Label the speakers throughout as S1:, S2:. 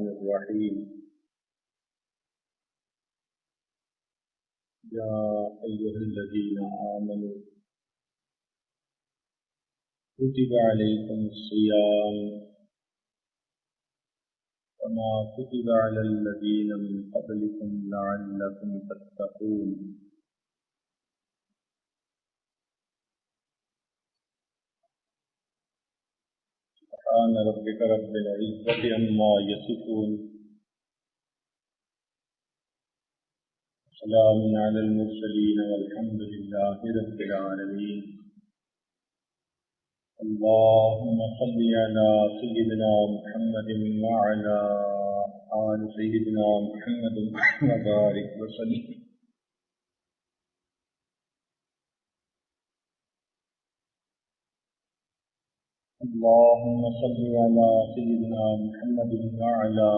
S1: الرحيم يا أيها الذين آمنوا كتب عليكم الصيام كما كتب على الذين من قبلكم لعلكم تتقون سبحان ربك رب العزة عما يصفون سلام على المرسلين والحمد لله رب العالمين اللهم صل على سيدنا محمد وعلى آل سيدنا محمد وبارك وسلم اللهم صل على سيدنا محمد وعلى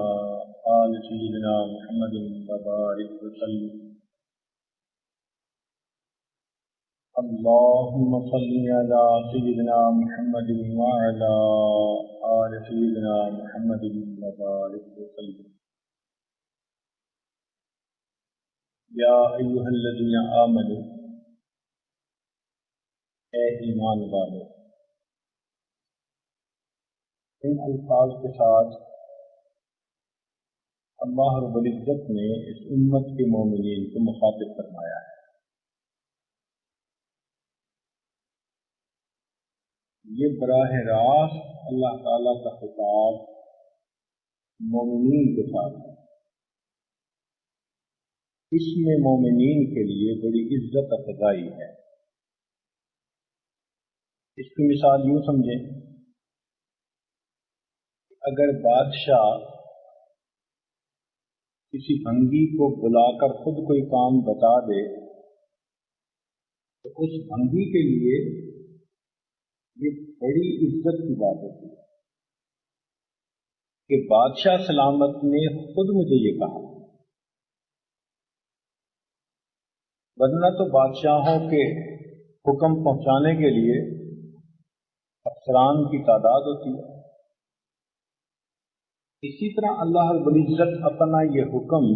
S1: آل سيدنا محمد وبارك وسلم اللهم صل على سيدنا محمد وعلى آل سيدنا محمد وبارك وسلم يا أيها الذين آمنوا اے ایمان والو، ان الفاظ کے ساتھ اللہ رب العزت نے اس امت کے مومنین کو مخاطب فرمایا ہے۔ یہ براہ راست اللہ تعالیٰ کا خطاب مومنین کے ساتھ ہے۔ اس میں مومنین کے لیے بڑی عزت افزائی ہے۔ اس کی مثال یوں سمجھیں، اگر بادشاہ کسی بھنگی کو بلا کر خود کوئی کام بتا دے تو اس بھنگی کے لیے یہ بڑی عزت کی بات ہوتی ہے کہ بادشاہ سلامت نے خود مجھے یہ کہا، ورنہ تو بادشاہوں کے حکم پہنچانے کے لیے افسران کی تعداد ہوتی ہے۔ اسی طرح اللہ رب العزت اپنا یہ حکم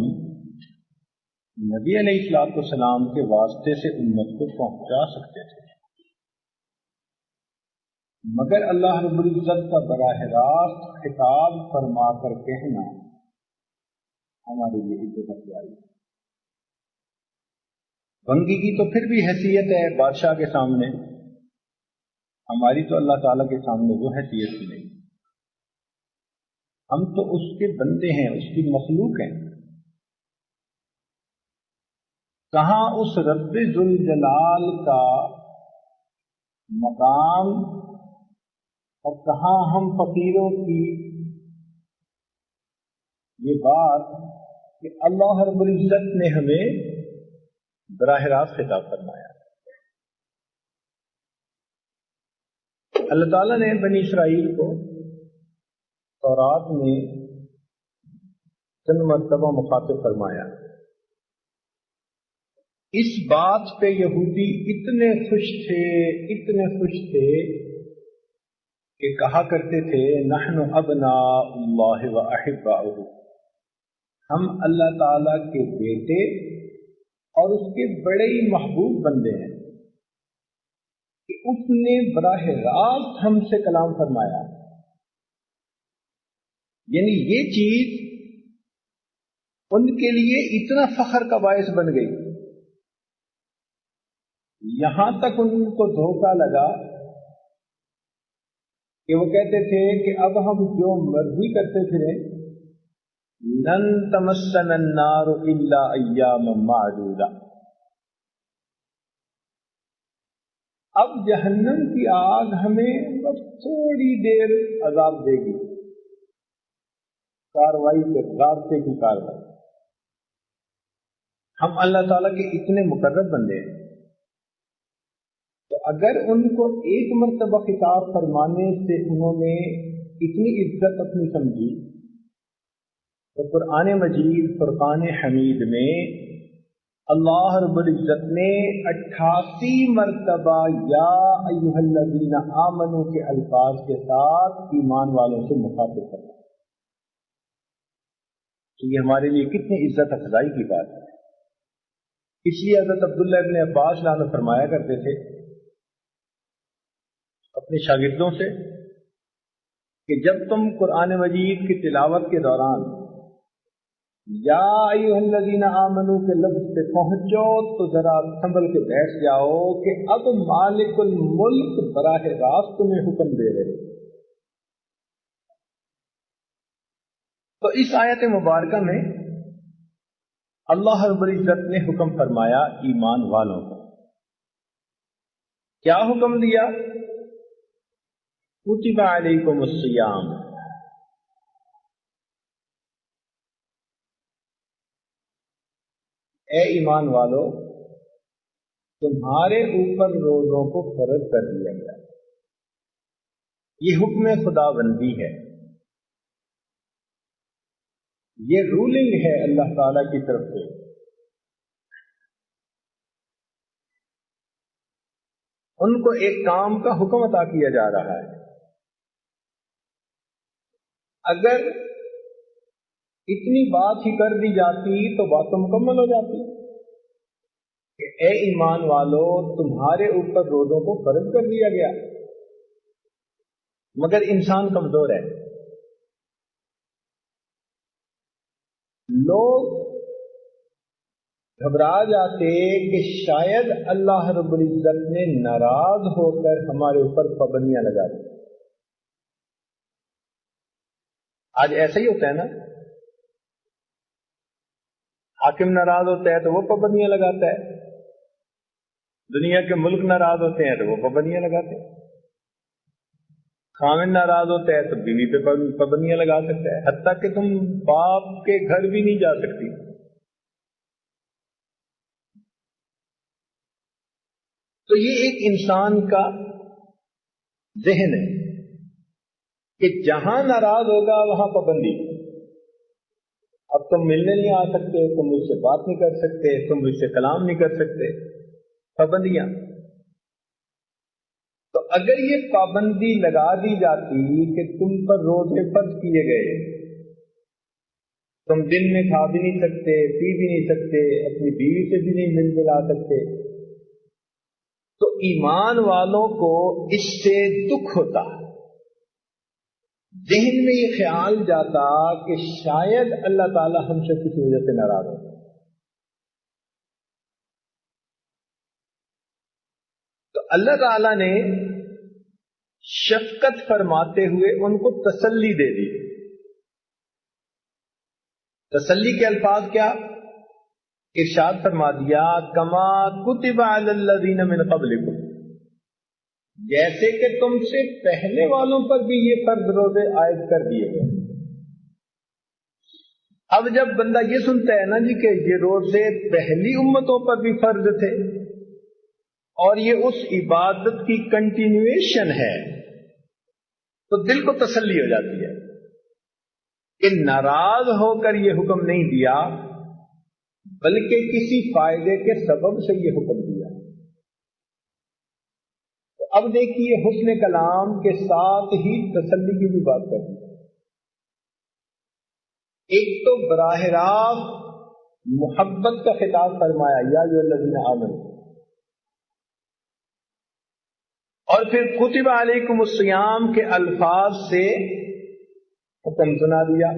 S1: نبی علیہ السلام کے واسطے سے امت کو پہنچا سکتے تھے، مگر اللہ رب العزت کا براہ راست خطاب فرما کر کہنا ہمارے لیے عزت افزائی ہے۔ بندگی کی تو پھر بھی حیثیت ہے بادشاہ کے سامنے، ہماری تو اللہ تعالیٰ کے سامنے وہ حیثیت ہی نہیں۔ ہم تو اس کے بندے ہیں، اس کی مخلوق ہیں۔ کہاں اس رب ذوالجلال کا مقام اور کہاں ہم فقیروں کی یہ بات کہ اللہ رب العزت نے ہمیں براہ راست خطاب فرمایا۔ اللہ تعالیٰ نے بنی اسرائیل کو تورات میں چند مرتبہ مخاطب فرمایا۔ اس بات پہ یہودی اتنے خوش تھے کہ کہا کرتے تھے نحن ابناء اللہ و احباؤہ، ہم اللہ تعالیٰ کے بیٹے اور اس کے بڑے ہی محبوب بندے ہیں کہ اس نے براہ راست ہم سے کلام فرمایا۔ یعنی یہ چیز ان کے لیے اتنا فخر کا باعث بن گئی، یہاں تک ان کو دھوکہ لگا کہ وہ کہتے تھے کہ اب ہم جو مرضی کرتے پھریں، لن تمسنا النار الا ایاما معدودہ، اب جہنم کی آگ ہمیں بس تھوڑی دیر عذاب دے گی، کاروائی کے رابطے کی کاروائی۔ ہم اللہ تعالیٰ کے اتنے مقرب بندے ہیں، تو اگر ان کو ایک مرتبہ خطاب فرمانے سے انہوں نے اتنی عزت اپنی سمجھی تو قرآن مجید فرقان حمید میں اللہ رب العزت نے 88 مرتبہ یا ایھا الذین آمنوا کے الفاظ کے ساتھ ایمان والوں سے مخاطب کرنا. تو یہ ہمارے لیے کتنی عزت افزائی کی بات ہے. اس لیے حضرت عبداللہ ابن عباس عنہ فرمایا کرتے تھے اپنے شاگردوں سے کہ جب تم قرآن مجید کی تلاوت کے دوران یا ایھا الذین آمنوا کے لفظ پہ پہنچو تو ذرا سنبھل کے بیٹھ جاؤ کہ اب مالک الملک براہ راست تمہیں حکم دے رہے. تو اس آیت مبارکہ میں اللہ رب العزت نے حکم فرمایا ایمان والوں کو. کیا حکم دیا؟ کتب علیکم الصیام. اے ایمان والو تمہارے اوپر روزوں کو فرض کر دیا گیا. یہ حکم خدا بندی ہے، یہ رولنگ ہے اللہ تعالی کی طرف سے. ان کو ایک کام کا حکم عطا کیا جا رہا ہے. اگر اتنی بات ہی کر دی جاتی تو بات تو مکمل ہو جاتی کہ اے ایمان والو تمہارے اوپر روزوں کو فرض کر دیا گیا. مگر انسان کمزور ہے. لوگ گھبرا جاتے کہ شاید اللہ رب العزت نے ناراض ہو کر ہمارے اوپر پابندیاں لگا دی. آج ایسا ہی ہوتا ہے نا، حاکم ناراض ہوتا ہے تو وہ پابندیاں لگاتا ہے، دنیا کے ملک ناراض ہوتے ہیں تو وہ پابندیاں لگاتے ہیں، خامن ناراض ہوتا ہے تو بیوی پہ پابندیاں لگا سکتا ہے، حتیٰ کہ تم باپ کے گھر بھی نہیں جا سکتی. تو یہ ایک انسان کا ذہن ہے کہ جہاں ناراض ہوگا وہاں پابندی. اب تم ملنے نہیں آ سکتے، تم مجھ سے بات نہیں کر سکتے، تم مجھ سے کلام نہیں کر سکتے. پابندیاں. تو اگر یہ پابندی لگا دی جاتی کہ تم پر روزے فرض کیے گئے، تم دن میں کھا بھی نہیں سکتے، پی بھی نہیں سکتے، اپنی بیوی سے بھی نہیں مل ملا سکتے، تو ایمان والوں کو اس سے دکھ ہوتا. ذہن میں یہ خیال جاتا کہ شاید اللہ تعالی ہم سے کسی وجہ سے ناراض ہو. تو اللہ تعالی نے شفقت فرماتے ہوئے ان کو تسلی دے دی. تسلی کے الفاظ کیا؟ ارشاد فرما دیا کما کتب علی الذین من قبلکم، جیسے کہ تم سے پہلے والوں پر بھی یہ فرض روزے عائد کر دیے گئے. اب جب بندہ یہ سنتا ہے نا جی کہ یہ روزے پہلی امتوں پر بھی فرض تھے اور یہ اس عبادت کی کنٹینیویشن ہے، تو دل کو تسلی ہو جاتی ہے کہ ناراض ہو کر یہ حکم نہیں دیا بلکہ کسی فائدے کے سبب سے یہ حکم دیا. اب دیکھیے حسن کلام کے ساتھ ہی تسلی کی بھی بات کرتی ہے. ایک تو براہ راست محبت کا خطاب فرمایا یا ایھا الذین آمنوا، اور پھر کتب علیکم الصیام کے الفاظ سے حکم سنا دیا،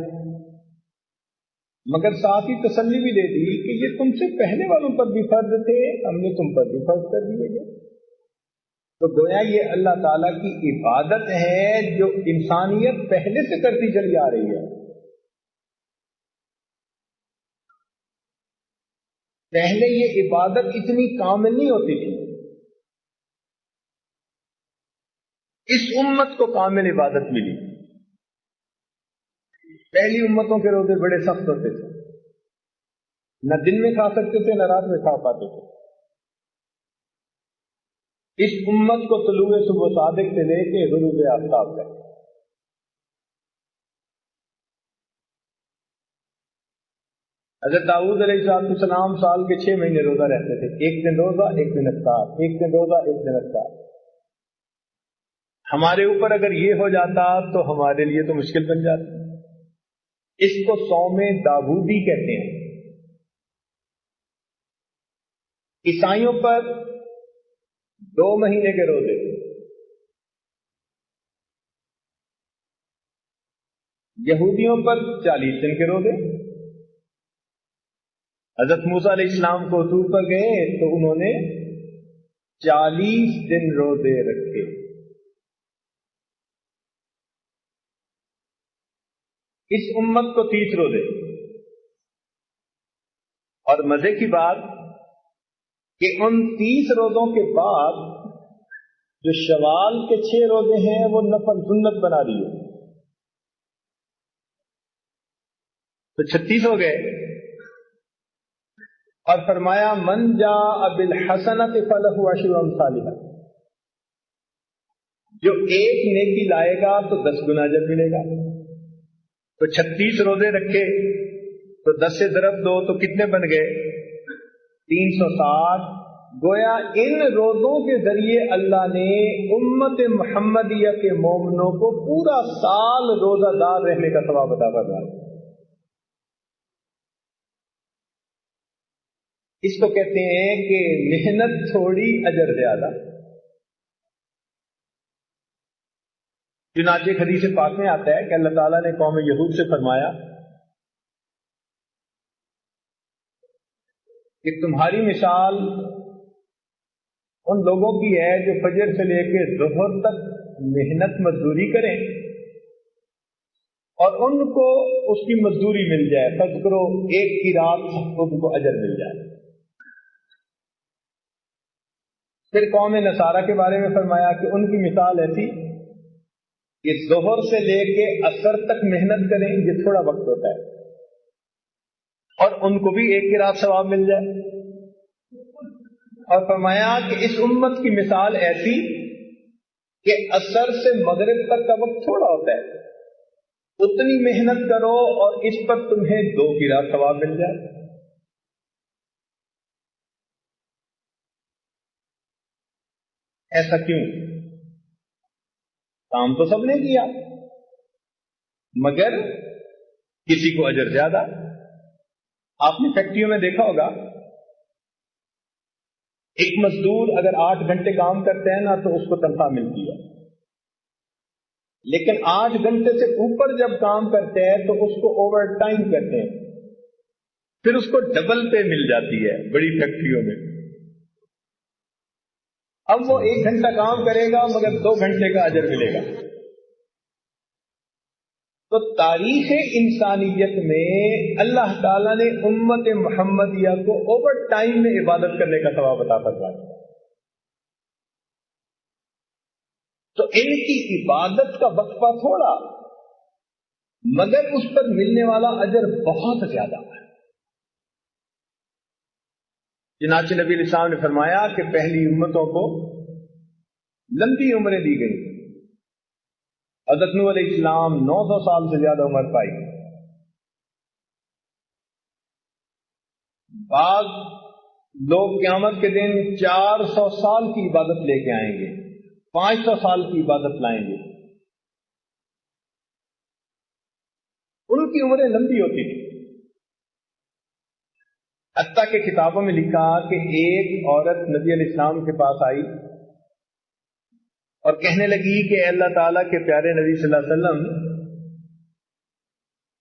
S1: مگر ساتھ ہی تسلی بھی دے دی کہ یہ تم سے پہلے والوں پر بھی فرض تھے، ہم نے تم پر بھی فرض کر دیے گئے. تو گویا یہ اللہ تعالیٰ کی عبادت ہے جو انسانیت پہلے سے کرتی چلی آ رہی ہے. پہلے یہ عبادت اتنی کامل نہیں ہوتی تھی، اس امت کو کامل عبادت ملی. پہلی امتوں کے روزے بڑے سخت ہوتے تھے، نہ دن میں کھا سکتے تھے نہ رات میں کھا پاتے تھے. اس امت کو طلوع صبح صادق سے لے کے غروب آفتاب تک حضرت داؤد علیہ السلام سال کے 6 مہینے روزہ رہتے تھے، ایک دن روزہ ایک دن افطار، ایک دن روزہ ایک دن افطار۔ ہمارے اوپر اگر یہ ہو جاتا تو ہمارے لیے تو مشکل بن جاتی۔ اس کو صوم داؤدی کہتے ہیں۔ عیسائیوں پر 2 مہینے کے روزے، یہودیوں پر 40 دن کے روزے۔ حضرت موسیٰ علیہ السلام کو طور پر گئے تو انہوں نے 40 دن روزے رکھے۔ اس امت کو 30 روزے۔ اور مزے کی بات کہ ان 30 روزوں کے بعد جو شوال کے 6 روزے ہیں وہ نفل سنت بنا دیے، تو 36 ہو گئے۔ اور فرمایا من جاء بالحسنۃ فلہ عشر امثالھا، جو ایک نیکی لائے گا تو 10 گنا اجر ملے گا۔ تو 36 روزے رکھے تو 10 سے ضرب دو تو کتنے بن گئے؟ 360۔ گویا ان روزوں کے ذریعے اللہ نے امت محمدیہ کے مومنوں کو پورا سال روزہ دار رہنے کا ثواب عطا فرمایا۔ اس کو کہتے ہیں کہ محنت تھوڑی اجر زیادہ۔ چنانچہ حدیث پاک میں آتا ہے کہ اللہ تعالیٰ نے قوم یہود سے فرمایا کہ تمہاری مثال ان لوگوں کی ہے جو فجر سے لے کے ظہر تک محنت مزدوری کریں اور ان کو اس کی مزدوری مل جائے، فرض کرو ایک کی رات ان کو اجر مل جائے۔ پھر قوم نصارہ کے بارے میں فرمایا کہ ان کی مثال ایسی کہ ظہر سے لے کے عصر تک محنت کریں، یہ تھوڑا وقت ہوتا ہے، اور ان کو بھی ایک کی رات ثواب مل جائے۔ اور فرمایا کہ اس امت کی مثال ایسی کہ عصر سے مغرب تک کا وقت تھوڑا ہوتا ہے، اتنی محنت کرو اور اس پر تمہیں 2 کی رات ثواب مل جائے۔ ایسا کیوں؟ کام تو سب نے کیا مگر کسی کو اجر زیادہ۔ آپ نے فیکٹریوں میں دیکھا ہوگا ایک مزدور اگر 8 گھنٹے کام کرتے ہیں نا تو اس کو تنخواہ ملتی ہے، لیکن 8 گھنٹے سے اوپر جب کام کرتے ہیں تو اس کو اوور ٹائم کہتے ہیں، پھر اس کو ڈبل پے مل جاتی ہے بڑی فیکٹریوں میں۔ اب وہ 1 گھنٹہ کام کرے گا مگر 2 گھنٹے کا اجر ملے گا۔ تو تاریخ انسانیت میں اللہ تعالیٰ نے امت محمدیہ کو اوور ٹائم میں عبادت کرنے کا ثواب عطا فرمایا۔ تو ان کی عبادت کا وقفہ تھوڑا مگر اس پر ملنے والا اجر بہت زیادہ ہے۔ چنانچہ نبی علیہ السلام نے فرمایا کہ پہلی امتوں کو لمبی عمریں دی گئی۔ حضرت نوح علیہ السلام 900 سال سے زیادہ عمر پائی۔ بعض لوگ قیامت کے دن 400 سال کی عبادت لے کے آئیں گے، 500 سال کی عبادت لائیں گے۔ ان کی عمریں لمبی ہوتی تھی، حتیٰ کہ کتابوں میں لکھا کہ ایک عورت نبی علیہ السلام کے پاس آئی اور کہنے لگی کہ اللہ تعالیٰ کے پیارے نبی صلی اللہ علیہ وسلم،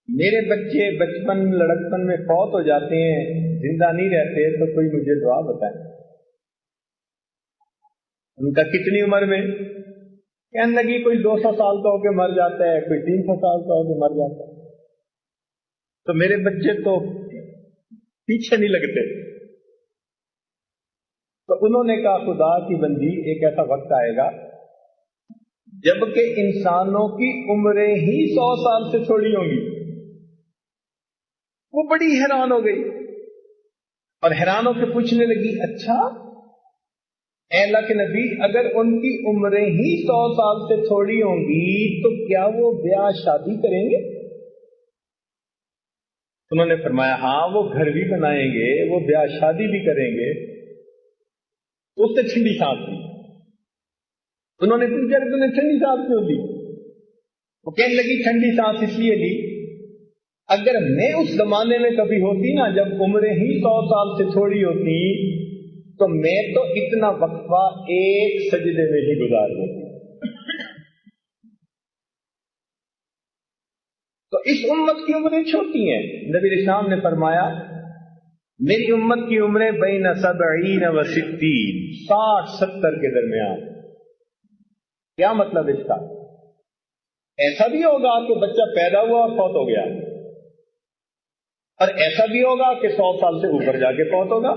S1: میرے بچے بچپن لڑکپن میں فوت ہو جاتے ہیں، زندہ نہیں رہتے، تو کوئی مجھے دعا بتائے۔ ان کا کتنی عمر میں؟ کہنے لگی کوئی 200 سال کا ہو کے مر جاتا ہے، کوئی 300 سال کا ہو کے مر جاتا ہے، تو میرے بچے تو پیچھے نہیں لگتے۔ تو انہوں نے کہا خدا کی بندی، ایک ایسا وقت آئے گا جبکہ انسانوں کی عمریں ہی 100 سال سے چھوڑی ہوں گی۔ وہ بڑی حیران ہو گئی اور حیران ہو کے پوچھنے لگی، اچھا اے اللہ کے نبی، اگر ان کی عمریں ہی 100 سال سے چھوڑی ہوں گی تو کیا وہ بیاہ شادی کریں گے؟ انہوں نے فرمایا ہاں وہ گھر بھی بنائیں گے، وہ بیاہ شادی بھی کریں گے، تو اس سے ٹھنڈی سانس لی۔ انہوں نے پوچھا کہ تم نے ٹھنڈی سانس کیوں لی؟ وہ کہنے لگی ٹھنڈی سانس اس لیے لی، اگر میں اس زمانے میں کبھی ہوتی نا جب عمریں ہی 100 سال سے تھوڑی ہوتی تو میں تو اتنا وقفہ ایک سجدے میں ہی گزار دیتی۔ تو اس امت کی عمریں چھوٹی ہیں۔ نبی اسلام نے فرمایا میری امت کی عمریں بین 70 و 60، 60-70 کے درمیان۔ کیا مطلب اس کا؟ ایسا بھی ہوگا کہ بچہ پیدا ہوا اور فوت ہو گیا، اور ایسا بھی ہوگا کہ 100 سال سے اوپر جا کے فوت ہوگا،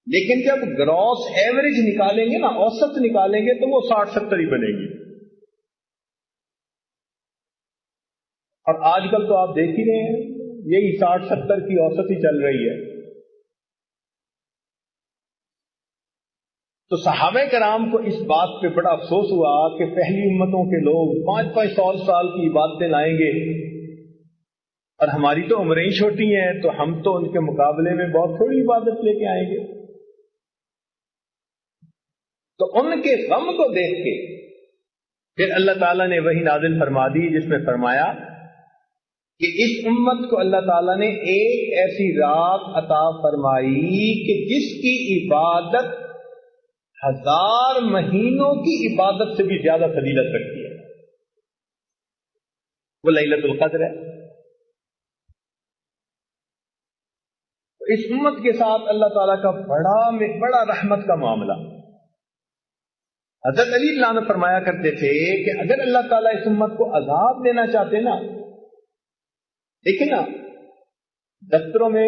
S1: لیکن جب گراس ایوریج نکالیں گے نا، اوسط نکالیں گے، تو وہ 60-70 ہی بنے گی۔ اور آج کل تو آپ دیکھ ہی رہے ہیں یہی 60-70 کی اوسط ہی چل رہی ہے۔ تو صحابہ کرام کو اس بات پہ بڑا افسوس ہوا کہ پہلی امتوں کے لوگ 5-5 سال کی عبادتیں لائیں گے، اور ہماری تو عمریں ہی چھوٹی ہیں، تو ہم تو ان کے مقابلے میں بہت تھوڑی عبادت لے کے آئیں گے۔ تو ان کے غم کو دیکھ کے پھر اللہ تعالیٰ نے وحی نازل فرما دی، جس میں فرمایا کہ اس امت کو اللہ تعالیٰ نے ایک ایسی رات عطا فرمائی کہ جس کی عبادت 1000 مہینوں کی عبادت سے بھی زیادہ فضیلت رکھتی ہے، وہ لیلۃ القدر ہے۔ اس امت کے ساتھ اللہ تعالیٰ کا بڑا رحمت کا معاملہ۔ حضرت علی اللہ عنہ فرمایا کرتے تھے کہ اگر اللہ تعالیٰ اس امت کو عذاب دینا چاہتے نا، دیکھیں نا دفتروں میں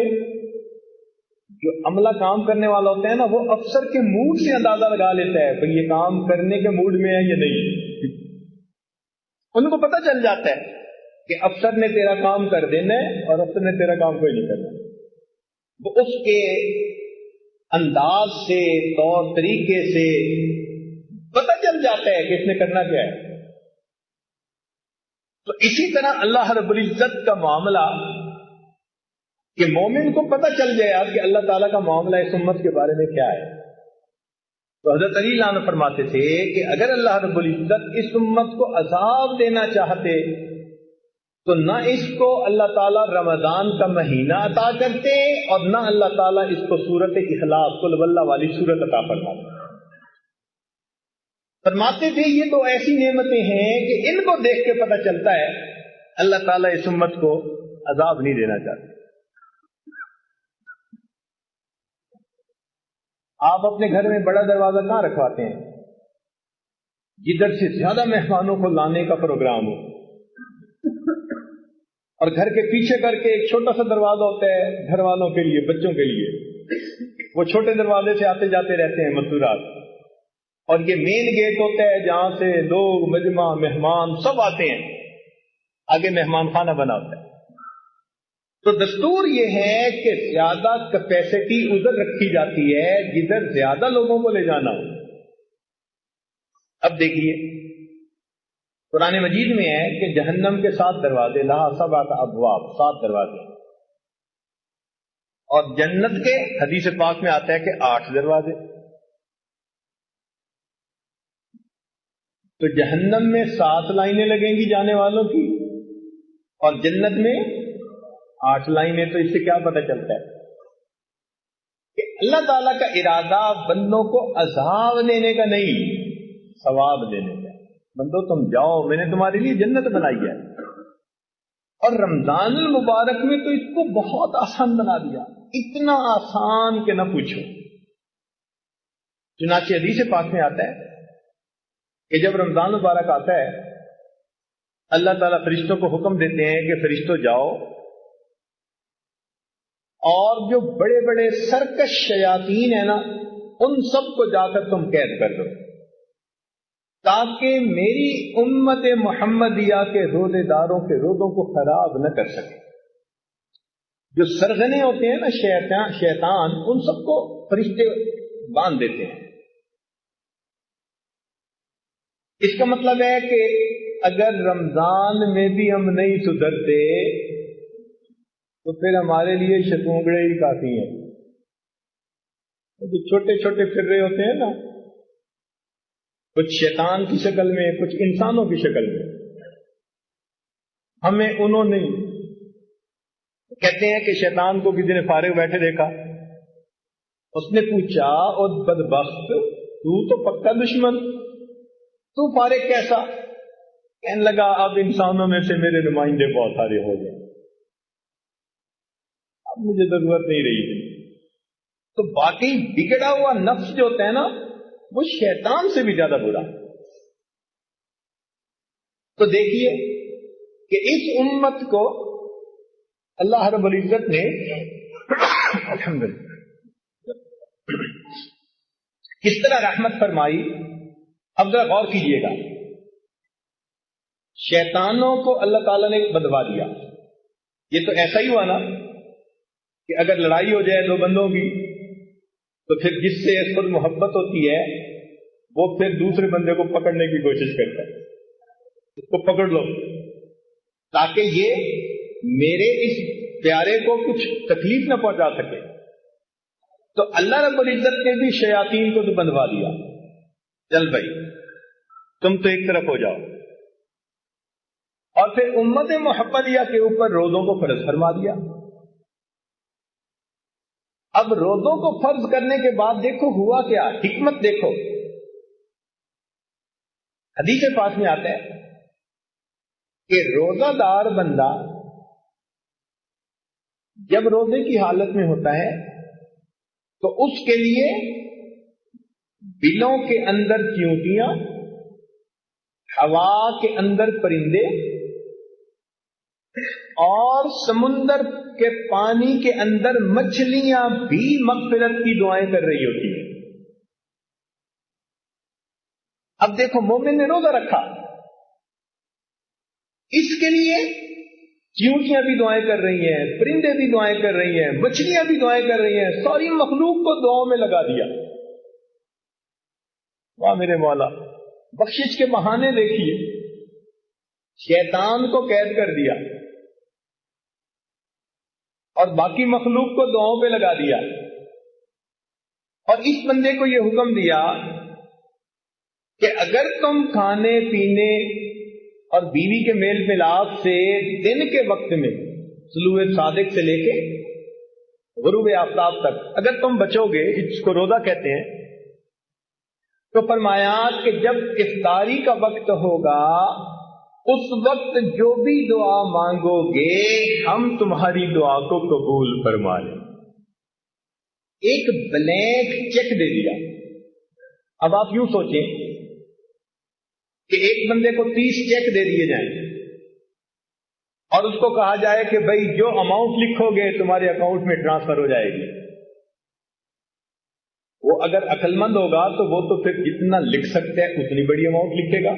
S1: جو عملہ کام کرنے والا ہوتا ہے نا، وہ افسر کے موڈ سے اندازہ لگا لیتا ہے کہ یہ کام کرنے کے موڈ میں ہے یا نہیں۔ ان کو پتہ چل جاتا ہے کہ افسر نے تیرا کام کر دینا ہے اور افسر نے تیرا کام کوئی نہیں کرنا۔ وہ اس کے انداز سے، طور طریقے سے پتہ چل جاتا ہے کہ اس نے کرنا کیا ہے۔ تو اسی طرح اللہ رب العزت کا معاملہ کہ مومن کو پتہ چل جائے کہ اللہ تعالیٰ کا معاملہ اس امت کے بارے میں کیا ہے۔ تو حضرت علی اللہ عنہ فرماتے تھے کہ اگر اللہ رب العزت اس امت کو عذاب دینا چاہتے تو نہ اس کو اللہ تعالیٰ رمضان کا مہینہ عطا کرتے، اور نہ اللہ تعالیٰ اس کو سورت اخلاص قل واللہ والی سورت عطا فرماتے۔ فرماتے تھے یہ تو ایسی نعمتیں ہیں کہ ان کو دیکھ کے پتہ چلتا ہے اللہ تعالیٰ اس امت کو عذاب نہیں دینا چاہتے۔ آپ اپنے گھر میں بڑا دروازہ کہاں رکھواتے ہیں؟ جدھر سے زیادہ مہمانوں کو لانے کا پروگرام ہو، اور گھر کے پیچھے کر کے ایک چھوٹا سا دروازہ ہوتا ہے گھر والوں کے لیے، بچوں کے لیے، وہ چھوٹے دروازے سے آتے جاتے رہتے ہیں مستورات، اور یہ مین گیٹ ہوتا ہے جہاں سے لوگ، مجمع، مہمان سب آتے ہیں، آگے مہمان خانہ بنا ہوتا ہے۔ تو دستور یہ ہے کہ زیادہ کیپیسٹی ادھر رکھی جاتی ہے جدھر زیادہ لوگوں کو لے جانا ہو۔ اب دیکھیے قرآن مجید میں ہے کہ جہنم کے 7 دروازے، لہا 7 ابواب، 7 دروازے، اور جنت کے حدیث پاک میں آتا ہے کہ 8 دروازے۔ تو جہنم میں 7 لائنیں لگیں گی جانے والوں کی، اور جنت میں 8 لائنیں۔ تو اس سے کیا پتہ چلتا ہے کہ اللہ تعالیٰ کا ارادہ بندوں کو عذاب دینے کا نہیں، ثواب دینے کا۔ بندو تم جاؤ، میں نے تمہارے لیے جنت بنائی ہے۔ اور رمضان المبارک میں تو اس کو بہت آسان بنا دیا، اتنا آسان کہ نہ پوچھو۔ چنانچہ حدیث پاک میں آتا ہے کہ جب رمضان مبارک آتا ہے اللہ تعالیٰ فرشتوں کو حکم دیتے ہیں کہ فرشتوں جاؤ اور جو بڑے بڑے سرکش شیاطین ہیں نا، ان سب کو جا کر تم قید کر دو، تاکہ میری امت محمدیہ کے روزے داروں کے روزوں کو خراب نہ کر سکے۔ جو سرغنے ہوتے ہیں نا شیطان، ان سب کو فرشتے باندھ دیتے ہیں۔ اس کا مطلب ہے کہ اگر رمضان میں بھی ہم نہیں سدھرتے تو پھر ہمارے لیے شتونگڑے ہی کافی ہیں. جو چھوٹے چھوٹے پھر رہے ہوتے ہیں نا، کچھ شیطان کی شکل میں، کچھ انسانوں کی شکل میں، ہمیں انہوں نے کہتے ہیں کہ شیطان کو کسی نے فارغ بیٹھے دیکھا، اس نے پوچھا اور بدبخت تو پکا دشمن، تو فارغ کیسا؟ کہنے لگا اب انسانوں میں سے میرے نمائندے بہت سارے ہو گئے، اب مجھے ضرورت نہیں رہی تھی. تو باقی بگڑا ہوا نفس جو ہوتا ہے نا، وہ شیطان سے بھی زیادہ برا. تو دیکھیے کہ اس امت کو اللہ رب العزت نے الحمدللہ کس طرح رحمت فرمائی. اب ذرا غور کیجیے گا، شیطانوں کو اللہ تعالیٰ نے بدوا دیا. یہ تو ایسا ہی ہوا نا کہ اگر لڑائی ہو جائے دو بندوں کی، تو پھر جس سے خود محبت ہوتی ہے وہ پھر دوسرے بندے کو پکڑنے کی کوشش کرتا ہے، اس کو پکڑ لو تاکہ یہ میرے اس پیارے کو کچھ تکلیف نہ پہنچا سکے. تو اللہ رب العزت نے بھی شیاطین کو تو بندوا دیا، چل بھائی تم تو ایک طرف ہو جاؤ. اور پھر امت محمدیہ کے اوپر روزوں کو فرض فرما دیا. اب روزوں کو فرض کرنے کے بعد دیکھو ہوا کیا، حکمت دیکھو. حدیث پاک میں آتا ہے کہ روزہ دار بندہ جب روزے کی حالت میں ہوتا ہے تو اس کے لیے بلوں کے اندر چیونٹیاں، ہوا کے اندر پرندے اور سمندر کے پانی کے اندر مچھلیاں بھی مغفرت کی دعائیں کر رہی ہوتی ہیں. اب دیکھو مومن نے روزہ رکھا، اس کے لیے چیونٹیاں بھی دعائیں کر رہی ہیں، پرندے بھی دعائیں کر رہی ہیں، مچھلیاں بھی دعائیں کر رہی ہیں، ساری مخلوق کو دعاؤں میں لگا دیا. واہ میرے مولا، بخشش کے بہانے دیکھیے شیطان کو قید کر دیا اور باقی مخلوق کو دعاؤں پہ لگا دیا. اور اس بندے کو یہ حکم دیا کہ اگر تم کھانے پینے اور بیوی کے میل ملاپ سے دن کے وقت میں طلوع صادق سے لے کے غروب آفتاب تک اگر تم بچو گے، اس کو روزہ کہتے ہیں، تو فرمایا کہ جب افطاری کا وقت ہوگا اس وقت جو بھی دعا مانگو گے ہم تمہاری دعا کو قبول فرما لیں. ایک بلینک چیک دے دیا. اب آپ یوں سوچیں کہ ایک بندے کو 30 چیک دے دیے جائیں اور اس کو کہا جائے کہ بھائی جو اماؤنٹ لکھو گے تمہارے اکاؤنٹ میں ٹرانسفر ہو جائے گی. وہ اگر عقل مند ہوگا تو وہ تو پھر جتنا لکھ سکتا ہے اتنی بڑی اماؤنٹ لکھے گا.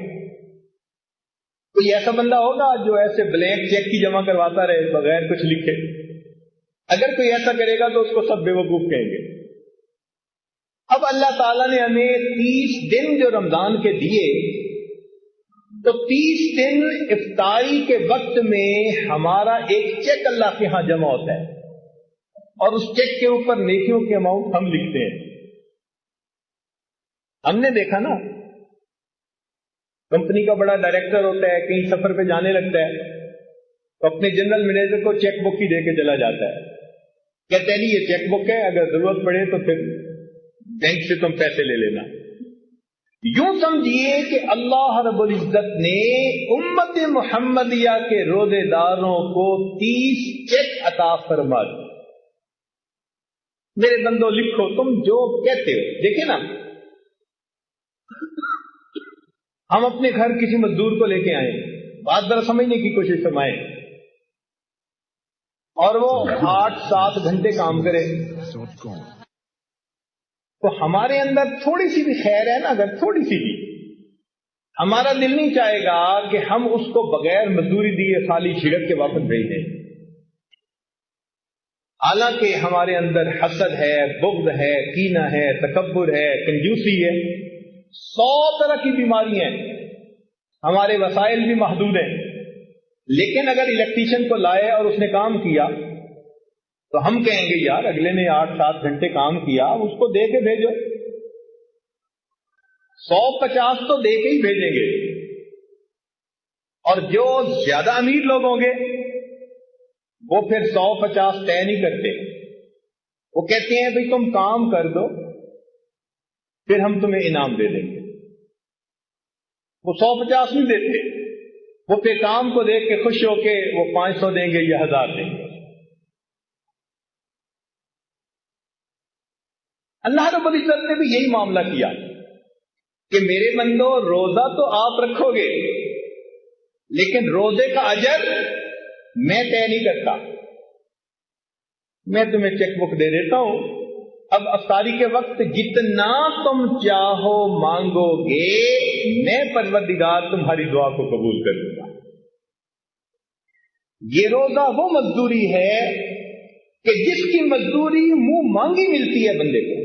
S1: کوئی ایسا بندہ ہوگا جو ایسے بلینک چیک کی جمع کرواتا رہے بغیر کچھ لکھے؟ اگر کوئی ایسا کرے گا تو اس کو سب بے وقوف کہیں گے. اب اللہ تعالیٰ نے ہمیں 30 دن جو رمضان کے دیے، تو 30 دن افطاری کے وقت میں ہمارا ایک چیک اللہ کے ہاں جمع ہوتا ہے اور اس چیک کے اوپر نیکیوں کے اماؤنٹ ہم لکھتے ہیں. ہم نے دیکھا نا، کمپنی کا بڑا ڈائریکٹر ہوتا ہے، کہیں سفر پہ جانے لگتا ہے تو اپنے جنرل مینیجر کو چیک بک ہی دے کے چلا جاتا ہے، کہتے ہیں یہ چیک بک ہے، اگر ضرورت پڑے تو پھر بینک سے تم پیسے لے لینا. یوں سمجھیے کہ اللہ رب العزت نے امت محمدیہ کے روزے داروں کو 30 چیک عطا فرما دی. میرے بندو لکھو تم جو کہتے ہو. دیکھیں نا، ہم اپنے گھر کسی مزدور کو لے کے آئیں، بات ذرا سمجھنے کی کوشش فرمائیں، اور وہ 8-7 گھنٹے کام کرے تو ہمارے اندر تھوڑی سی بھی خیر ہے نا، اگر تھوڑی سی بھی، ہمارا دل نہیں چاہے گا کہ ہم اس کو بغیر مزدوری دیے خالی چھڑک کے واپس بھیج دیں. حالانکہ ہمارے اندر حسد ہے، بغض ہے، کینہ ہے، تکبر ہے، کنجوسی ہے، 100 طرح کی بیماریاں ہیں. ہمارے وسائل بھی محدود ہیں، لیکن اگر الیکٹریشین کو لائے اور اس نے کام کیا تو ہم کہیں گے یار اگلے نے 8-7 گھنٹے کام کیا، اس کو دے کے بھیجو، 150 تو دے کے ہی بھیجیں گے۔ اور جو زیادہ امیر لوگ ہوں گے وہ پھر 150 طے نہیں کرتے، وہ کہتے ہیں بھئی تم کام کر دو پھر ہم تمہیں انعام دے دیں گے۔ وہ 150 نہیں دیتے، وہ پھر کام کو دیکھ کے خوش ہو کے وہ 500 دیں گے یا 1000 دیں گے۔ اللہ رب العزت نے بھی یہی معاملہ کیا کہ میرے بندو روزہ تو آپ رکھو گے لیکن روزے کا اجر میں طے نہیں کرتا، میں تمہیں چیک بک دے دیتا ہوں، اب افطاری کے وقت جتنا تم چاہو مانگو گے میں پروردگار تمہاری دعا کو قبول کر لوں گا۔ یہ روزہ وہ مزدوری ہے کہ جس کی مزدوری منہ مانگی ملتی ہے بندے کو،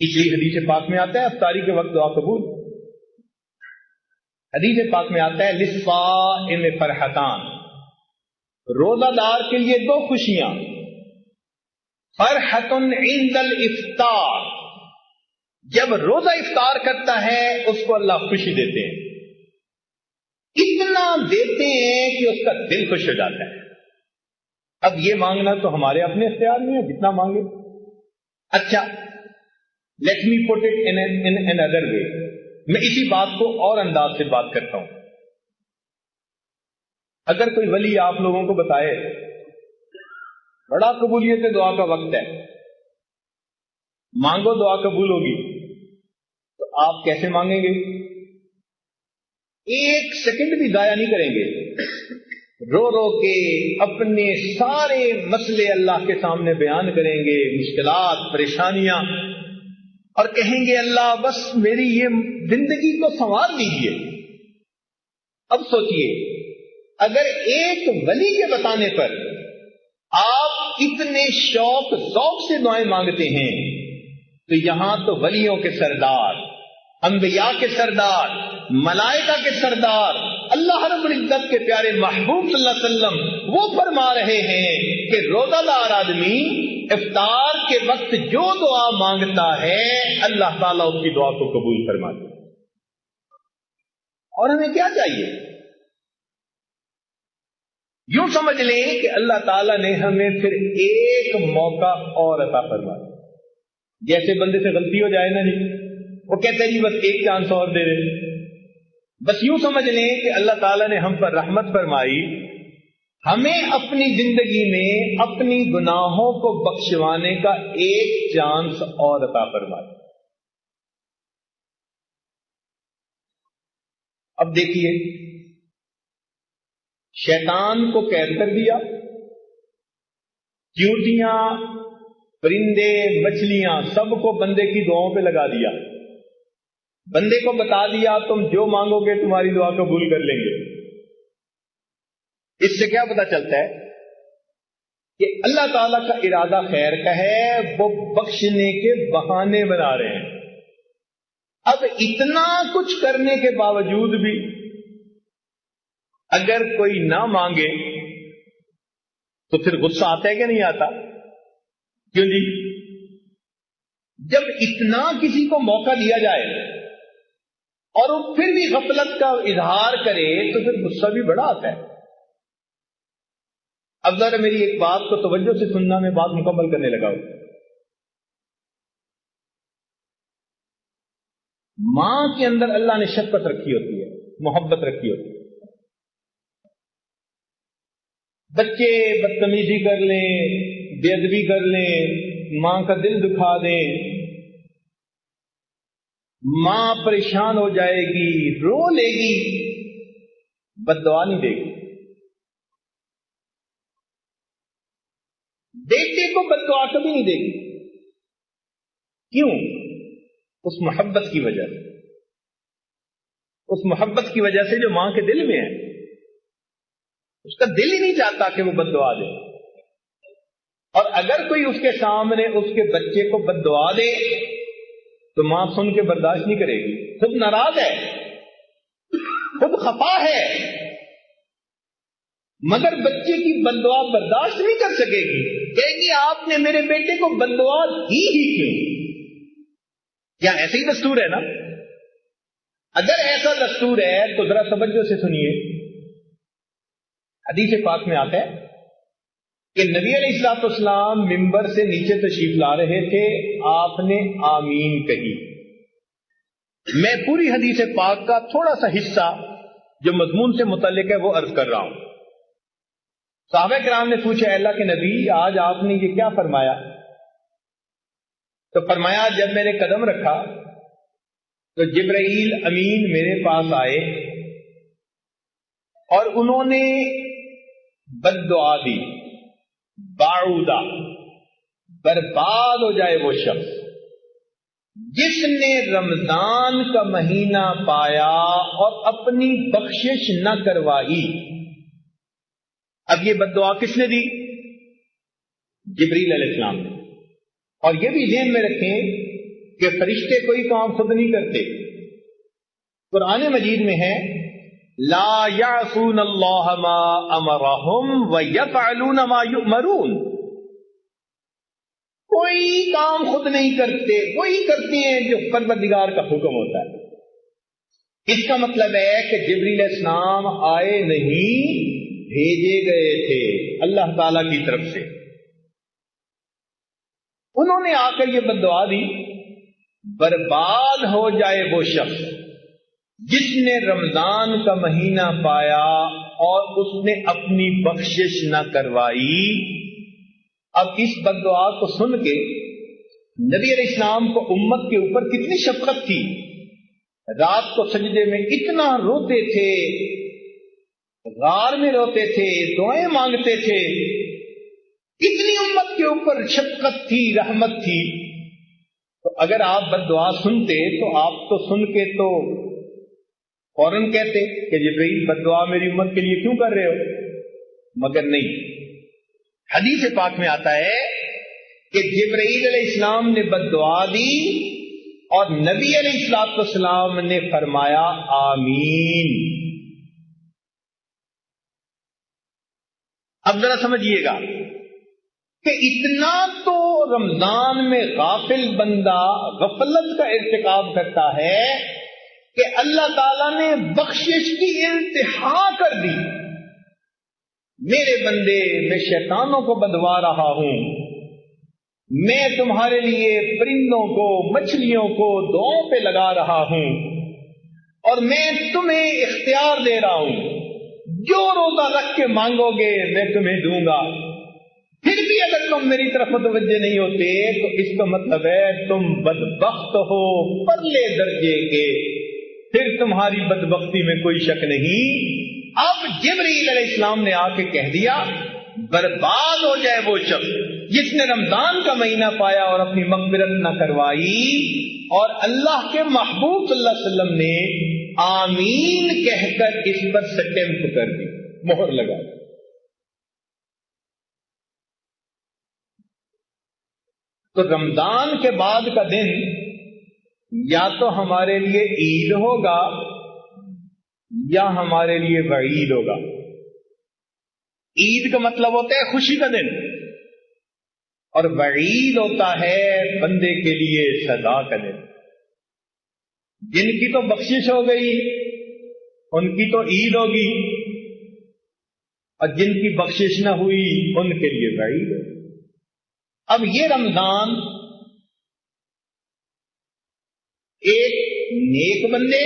S1: اس لیے حدیث پاک میں آتا ہے افطاری کے وقت دعا قبول۔ حدیث پاک میں آتا ہے للصائم فرحتان، روزہ دار کے لیے 2 خوشیاں، فرحت عند الافطار، جب روزہ افطار کرتا ہے اس کو اللہ خوشی دیتے ہیں، اتنا دیتے ہیں کہ اس کا دل خوش ہو جاتا ہے۔ اب یہ مانگنا تو ہمارے اپنے اختیار میں ہے، جتنا مانگے۔ اچھا let me put it in another way، میں اسی بات کو اور انداز سے بات کرتا ہوں۔ اگر کوئی ولی آپ لوگوں کو بتائے بڑا قبولیت دعا کا وقت ہے، مانگو دعا قبول ہوگی، تو آپ کیسے مانگیں گے؟ 1 سیکنڈ بھی ضائع نہیں کریں گے، رو رو کے اپنے سارے مسئلے اللہ کے سامنے بیان کریں گے، مشکلات پریشانیاں، اور کہیں گے اللہ بس میری یہ زندگی کو سنوار دیجیے۔ اب سوچئے اگر ایک ولی کے بتانے پر آپ اتنے شوق ذوق سے دعائیں مانگتے ہیں تو یہاں تو ولیوں کے سردار، انبیاء کے سردار، ملائکہ کے سردار، اللہ رب العزت کے پیارے محبوب صلی اللہ علیہ وسلم وہ فرما رہے ہیں کہ روزہ دار آدمی افطار کے وقت جو دعا مانگتا ہے اللہ تعالیٰ اس کی دعا کو قبول فرماتا ہے۔ اور ہمیں کیا چاہیے؟ یوں سمجھ لیں کہ اللہ تعالیٰ نے ہمیں پھر ایک موقع اور عطا فرمایا، جیسے بندے سے غلطی ہو جائے نا جی، وہ کہتے ہیں جی بس ایک چانس اور دے دے۔ بس یوں سمجھ لیں کہ اللہ تعالیٰ نے ہم پر رحمت فرمائی، ہمیں اپنی زندگی میں اپنی گناہوں کو بخشوانے کا ایک چانس اور عطا فرمائی۔ اب دیکھیے شیطان کو قید کر دیا، چیونٹیاں، پرندے، مچھلیاں سب کو بندے کی دعاؤں پہ لگا دیا، بندے کو بتا دیا تم جو مانگو گے تمہاری دعا قبول کر لیں گے۔ اس سے کیا پتہ چلتا ہے کہ اللہ تعالیٰ کا ارادہ خیر کا ہے، وہ بخشنے کے بہانے بنا رہے ہیں۔ اب اتنا کچھ کرنے کے باوجود بھی اگر کوئی نہ مانگے تو پھر غصہ آتا ہے کہ نہیں آتا؟ کیوں جی؟ جب اتنا کسی کو موقع دیا جائے اور وہ پھر بھی غفلت کا اظہار کرے تو پھر غصہ بھی بڑا آتا ہے۔ اب ذرا میری ایک بات کو توجہ سے سننا، میں بات مکمل کرنے لگا ہوں۔ ماں کے اندر اللہ نے شفقت رکھی ہوتی ہے، محبت رکھی ہوتی ہے۔ بچے بدتمیزی کر لیں، بے ادبی کر لیں، ماں کا دل دکھا دیں، ماں پریشان ہو جائے گی، رو لے گی، بد دعا نہیں دے گی۔ بیٹے کو بد دعا کبھی نہیں دے گی، کیوں؟ اس محبت کی وجہ سے، اس محبت کی وجہ سے جو ماں کے دل میں ہے، اس کا دل ہی نہیں چاہتا کہ وہ بد دعا دے۔ اور اگر کوئی اس کے سامنے اس کے بچے کو بد دعا دے تو ماں سن کے برداشت نہیں کرے گی، خود ناراض ہے، خود خفا ہے، مگر بچے کی بددعا برداشت نہیں کر سکے گی، کہے گی آپ نے میرے بیٹے کو بددعا دی ہی کیوں؟ کیا ایسے ہی دستور ہے نا؟ اگر ایسا دستور ہے تو ذرا توجہ سے سنیے، حدیث پاک میں آتا ہے کہ نبی علیہ الصلوۃ والسلام ممبر سے نیچے تشریف لا رہے تھے، آپ نے آمین کہی۔ میں پوری حدیث پاک کا تھوڑا سا حصہ جو مضمون سے متعلق ہے وہ عرض کر رہا ہوں۔ صحابہ کرام نے پوچھا، اے اللہ کے نبی آج آپ نے یہ کیا فرمایا؟ تو فرمایا جب میں نے قدم رکھا تو جبرائیل امین میرے پاس آئے اور انہوں نے بد دعا دی، باعودہ، برباد ہو جائے وہ شخص جس نے رمضان کا مہینہ پایا اور اپنی بخشش نہ کروائی۔ اب یہ بد دعا کس نے دی؟ جبریل علیہ السلام نے۔ اور یہ بھی ذہن میں رکھیں کہ فرشتے کوئی کام خود نہیں کرتے، قرآن مجید میں ہے لا یعصون اللہ ما امرہم ویفعلون ما یؤمرون، کوئی کام خود نہیں کرتے، وہی کرتے ہیں جو پروردگار کا حکم ہوتا ہے۔ اس کا مطلب ہے کہ جبریل علیہ السلام آئے نہیں، بھیجے گئے تھے اللہ تعالی کی طرف سے۔ انہوں نے آ کر یہ بد دعا دی، برباد ہو جائے وہ شخص جس نے رمضان کا مہینہ پایا اور اس نے اپنی بخشش نہ کروائی۔ اب اس بد دعا کو سن کے نبی علیہ السلام کو امت کے اوپر کتنی شفقت تھی، رات کو سجدے میں اتنا روتے تھے، غار میں روتے تھے، دعائیں مانگتے تھے، اتنی امت کے اوپر شفقت تھی، رحمت تھی۔ تو اگر آپ بد دعا سنتے تو آپ تو سن کے تو فوراً کہتے کہ جبرائیل بد دعا میری امت کے لیے کیوں کر رہے ہو، مگر نہیں۔ حدیث پاک میں آتا ہے کہ جبرائیل علیہ السلام نے بد دعا دی اور نبی علیہ الصلوۃ والسلام نے فرمایا آمین۔ اب ذرا سمجھیے گا کہ اتنا تو رمضان میں غافل بندہ غفلت کا ارتکاب کرتا ہے کہ اللہ تعالیٰ نے بخشش کی انتہا کر دی۔ میرے بندے، میں شیطانوں کو بدوا رہا ہوں، میں تمہارے لیے پرندوں کو، مچھلیوں کو دعاؤں پہ لگا رہا ہوں اور میں تمہیں اختیار دے رہا ہوں، جو روزہ رکھ کے مانگو گے میں تمہیں دوں گا۔ پھر بھی اگر تم میری طرف متوجہ نہیں ہوتے تو اس کا مطلب ہے تم بدبخت ہو پرلے درجے کے، پھر تمہاری بدبختی میں کوئی شک نہیں۔ اب جبرائیل علیہ السلام نے آ کے کہہ دیا برباد ہو جائے وہ شخص جس نے رمضان کا مہینہ پایا اور اپنی مغفرت نہ کروائی۔ اور اللہ کے محبوب صلی اللہ علیہ وسلم نے آمین کہہ کر اس پر سٹیمپ کر دی، مہر لگا۔ تو رمضان کے بعد کا دن یا تو ہمارے لیے عید ہوگا یا ہمارے لیے وعید ہوگا۔ عید کا مطلب ہوتا ہے خوشی کا دن، اور وعید ہوتا ہے بندے کے لیے سزا کا دن۔ جن کی تو بخشش ہو گئی ان کی تو عید ہوگی، اور جن کی بخشش نہ ہوئی ان کے لیے وعید ہوگی۔ اب یہ رمضان ایک نیک بندے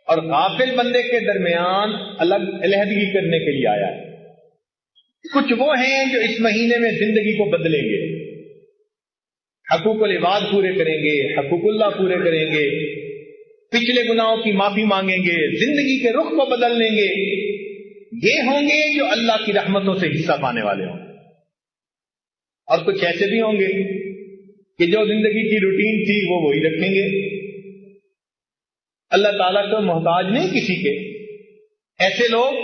S1: اور غافل بندے کے درمیان الگ علیحدگی کرنے کے لیے آیا ہے۔ کچھ وہ ہیں جو اس مہینے میں زندگی کو بدلیں گے، حقوق العباد پورے کریں گے، حقوق اللہ پورے کریں گے، پچھلے گناہوں کی معافی مانگیں گے، زندگی کے رخ کو بدل لیں گے۔ یہ ہوں گے جو اللہ کی رحمتوں سے حصہ پانے والے ہوں۔ اور کچھ ایسے بھی ہوں گے کہ جو زندگی کی روٹین تھی وہ وہی رکھیں گے، اللہ تعالیٰ کو محتاج نہیں کسی کے۔ ایسے لوگ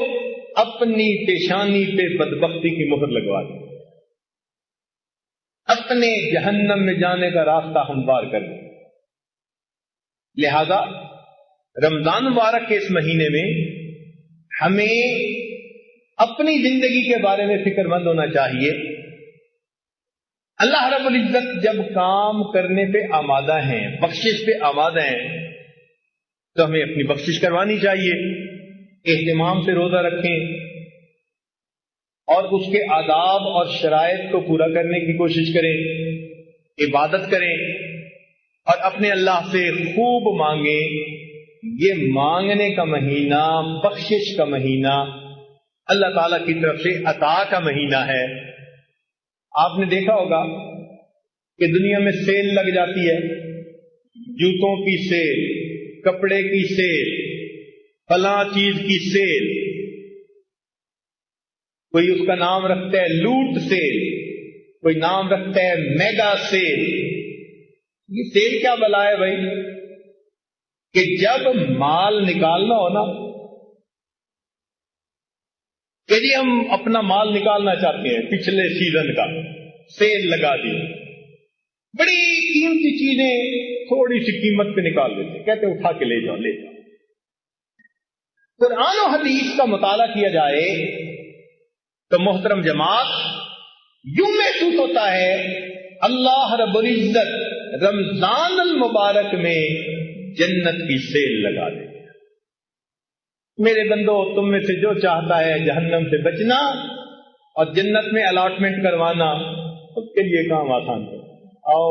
S1: اپنی پیشانی پہ بدبختی کی مہر لگوا دیں، اپنے جہنم میں جانے کا راستہ ہموار کر دیں۔ لہذا رمضان مبارک کے اس مہینے میں ہمیں اپنی زندگی کے بارے میں فکر مند ہونا چاہیے. اللہ رب العزت جب کام کرنے پہ آمادہ ہیں، بخشش پہ آمادہ ہیں، تو ہمیں اپنی بخشش کروانی چاہیے. اہتمام سے روزہ رکھیں اور اس کے آداب اور شرائط کو پورا کرنے کی کوشش کریں، عبادت کریں اور اپنے اللہ سے خوب مانگیں. یہ مانگنے کا مہینہ، بخشش کا مہینہ، اللہ تعالی کی طرف سے عطا کا مہینہ ہے. آپ نے دیکھا ہوگا کہ دنیا میں سیل لگ جاتی ہے، جوتوں کی سیل، کپڑے کی سیل، فلاں چیز کی سیل، کوئی اس کا نام رکھتا ہے لوٹ سیل، کوئی نام رکھتا ہے میگا سیل. یہ سیل کیا بلا ہے بھائی؟ کہ جب مال نکالنا ہو نا، کہ جی ہم اپنا مال نکالنا چاہتے ہیں پچھلے سیزن کا، سیل لگا دی، بڑی قیمتی چیزیں تھوڑی سی قیمت پہ نکال دیتے، کہتے اٹھا کے لے جاؤ لے جاؤ. قرآن و حدیث کا مطالعہ کیا جائے تو محترم جماعت یوں محسوس ہوتا ہے اللہ رب العزت رمضان المبارک میں جنت کی سیل لگا دے. میرے بندو، تم میں سے جو چاہتا ہے جہنم سے بچنا اور جنت میں الاٹمنٹ کروانا، اس کے لیے کام آسان ہے. آؤ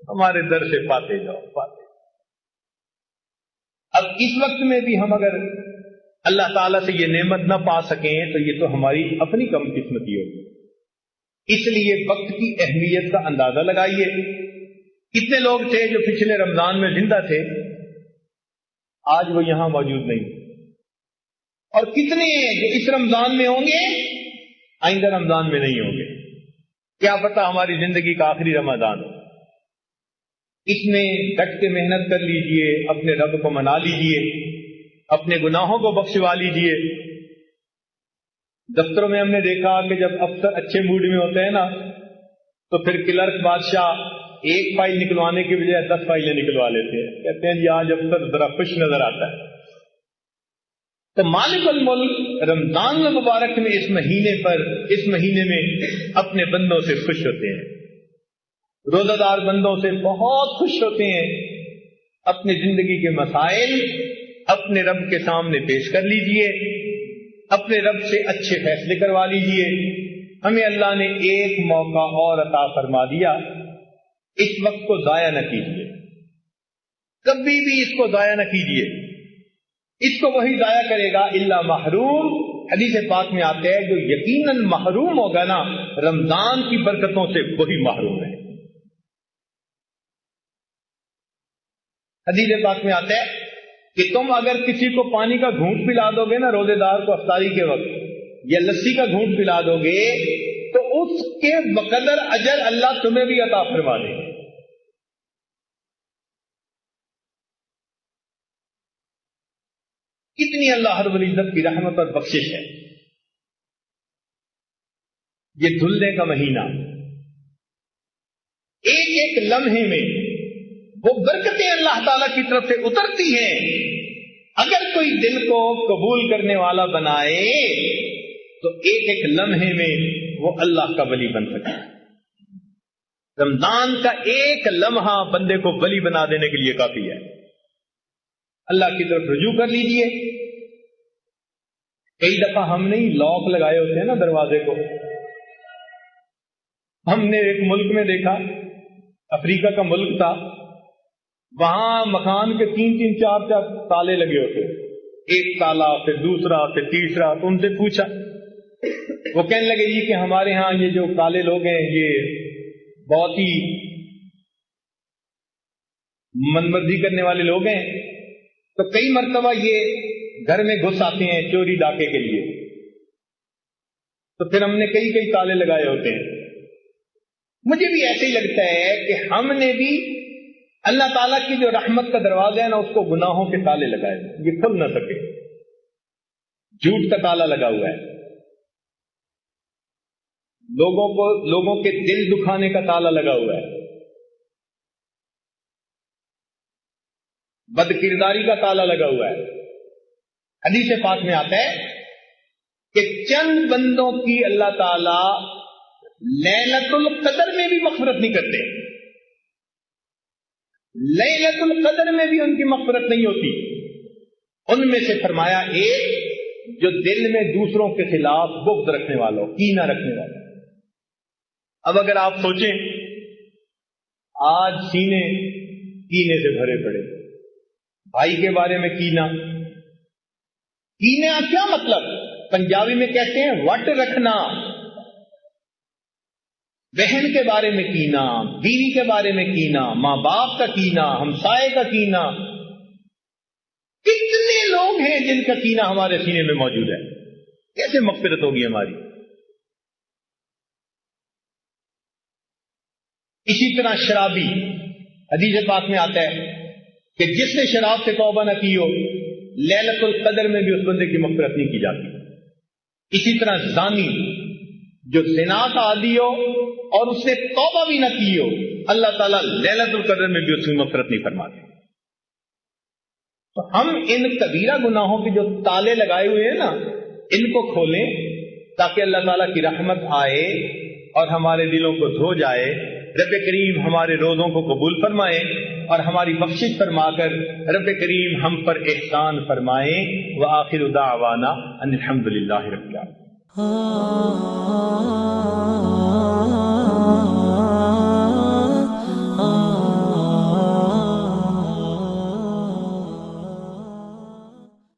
S1: ہمارے در سے پاتے جاؤ پاتے. اب اس وقت میں بھی ہم اگر اللہ تعالیٰ سے یہ نعمت نہ پا سکیں تو یہ تو ہماری اپنی کم قسمتی ہوگی. اس لیے وقت کی اہمیت کا اندازہ لگائیے. کتنے لوگ تھے جو پچھلے رمضان میں زندہ تھے، آج وہ یہاں موجود نہیں، اور کتنے جو اس رمضان میں ہوں گے آئندہ رمضان میں نہیں ہوں گے. کیا پتہ ہماری زندگی کا آخری رمضان ہو. اس میں ڈٹ کے محنت کر لیجئے، اپنے رب کو منا لیجئے، اپنے گناہوں کو بخشوا لیجئے. دفتروں میں ہم نے دیکھا کہ جب افسر اچھے موڈ میں ہوتے ہیں نا تو پھر کلرک بادشاہ ایک فائل نکلوانے کے بجائے 10 فائلیں نکلوا لیتے ہیں. کہتے ہیں جی آج افسر ذرا خوش نظر آتا ہے. تو مالک الملک رمضان المبارک میں اس مہینے میں اپنے بندوں سے خوش ہوتے ہیں. روزہ دار بندوں سے بہت خوش ہوتے ہیں. اپنی زندگی کے مسائل اپنے رب کے سامنے پیش کر لیجئے، اپنے رب سے اچھے فیصلے کروا لیجئے. ہمیں اللہ نے ایک موقع اور عطا فرما دیا، اس وقت کو ضائع نہ کیجیے، کبھی بھی اس کو ضائع نہ کیجیے. اس کو وہی ضائع کرے گا الا محروم. حدیث پاک میں آتے ہیں جو یقیناً محروم ہوگا نا رمضان کی برکتوں سے، وہی محروم ہے. حدیث پاک میں آتا ہے کہ تم اگر کسی کو پانی کا گھونٹ پلا دو گے نا، روزے دار کو افطاری کے وقت، یا لسی کا گھونٹ پلا دو گے تو اس کے بقدر اجر اللہ تمہیں بھی عطا فرما دے گا. کتنی اللہ رب العزت کی رحمت اور بخشش ہے. یہ دھلنے کا مہینہ، ایک ایک لمحے میں وہ برکتیں اللہ تعالی کی طرف سے اترتی ہیں. اگر کوئی دل کو قبول کرنے والا بنائے تو ایک ایک لمحے میں وہ اللہ کا ولی بن سکتا ہے. رمضان کا ایک لمحہ بندے کو ولی بنا دینے کے لیے کافی ہے. اللہ کی طرف رجوع کر لیجئے. کئی دفعہ ہم نے لاک لگائے ہوتے ہیں نا دروازے کو. ہم نے ایک ملک میں دیکھا، افریقہ کا ملک تھا، وہاں مکان کے 3 4 تالے لگے ہوتے، ایک تالا پھر دوسرا پھر تیسرا. تو ان سے پوچھا، وہ کہنے لگے جی کہ ہمارے ہاں یہ جو کالے لوگ ہیں یہ بہت ہی منمرضی کرنے والے لوگ ہیں، تو کئی مرتبہ یہ گھر میں گھس آتے ہیں چوری ڈاکے کے لیے. تو پھر ہم نے کئی تالے لگائے ہوتے ہیں. مجھے بھی ایسے ہی لگتا ہے کہ ہم نے بھی اللہ تعالیٰ کی جو رحمت کا دروازہ ہے نا اس کو گناہوں کے تالے لگائے، یہ کھل نہ سکے. جھوٹ کا تالا لگا ہوا ہے، لوگوں کے دل دکھانے کا تالا لگا ہوا ہے، بد کرداری کا تالا لگا ہوا ہے. حدیث پاک میں آتا ہے کہ چند بندوں کی اللہ تعالی لیلۃ القدر میں بھی مغفرت نہیں کرتے، لیلۃ القدر میں بھی ان کی مغفرت نہیں ہوتی۔ ان میں سے فرمایا ایک جو دل میں دوسروں کے خلاف بغض رکھنے والا ہو، کینہ رکھنے والا۔ اب اگر آپ سوچیں، آج سینے کینے سے بھرے پڑے، بھائی کے بارے میں کینہ، کینے کا کیا مطلب؟ پنجابی میں کہتے ہیں وٹ رکھنا، بہن کے بارے میں کینہ، بیوی کے بارے میں کینہ، ماں باپ کا کینہ، ہمسائے کا کینہ۔ کتنے لوگ ہیں جن کا کینہ ہمارے سینے میں موجود ہے، کیسے مغفرت ہوگی ہماری؟ اسی طرح شرابی، حدیث پاک میں آتا ہے کہ جس نے شراب سے توبہ نہ کی ہو، لیلۃ القدر میں بھی اس بندے کی مغفرت نہیں کی جاتی۔ اسی طرح زانی، جو زنا کا عادی ہو اور اس نے توبہ بھی نہ کی ہو، اللہ تعالیٰ لیلۃ القدر میں بھی اس کی مغفرت نہیں فرماتے۔ تو ہم ان کبیرہ گناہوں کے جو تالے لگائے ہوئے ہیں نا، ان کو کھولیں تاکہ اللہ تعالیٰ کی رحمت آئے اور ہمارے دلوں کو دھو جائے۔ رب کریم ہمارے روزوں کو قبول فرمائے اور ہماری بخشش فرما کر رب کریم ہم پر احسان فرمائے۔ وآخر دعوانا ان الحمد للہ رب العالمین۔